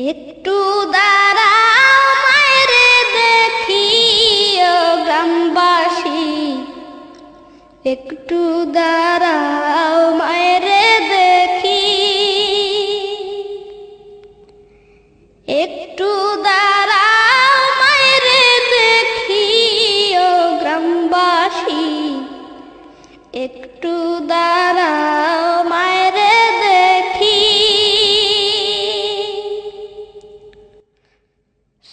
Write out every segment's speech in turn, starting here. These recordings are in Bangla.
একটু দাঁড়াও মায়েরে দেখি ও গ্রামবাসী, একটু দাঁড়াও মায়েরে দেখি, একটু দাঁড়াও মায়েরে দেখি ও গ্রামবাসী, একটু দাঁড়াও মায়েরে দেখি।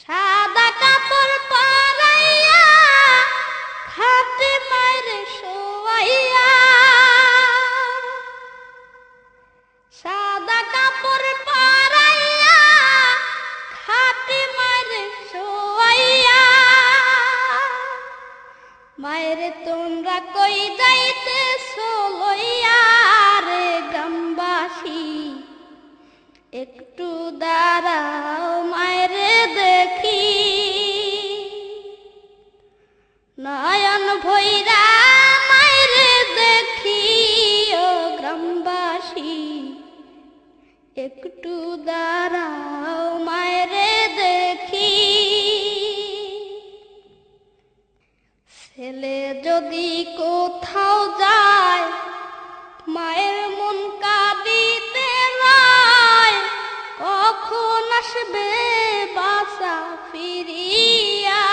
সাদা কাপড় পরাইয়া খাটে মায়েরে শোয়াইয়া, সাদা কাপড় পরাইয়া খাটে মায়েরে শোয়াইয়া, মায়েরে তোমরা কই যাইতেছো লইয়া রে গ্রামবাসী, একটু দাঁড়াও মায়েরে দেখি। নয়ন ভৈরা মায়েরে দেখি ও গ্রামবাসী, একটু দাঁড়াও মায়েরে দেখি। ছেলে যদি কোথাও যায় মায়ের মন কাঁদিতে রয়, কখন আসবে বাসা ফিরিয়া।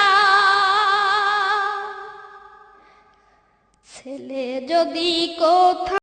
ছেলে যদি কোথাও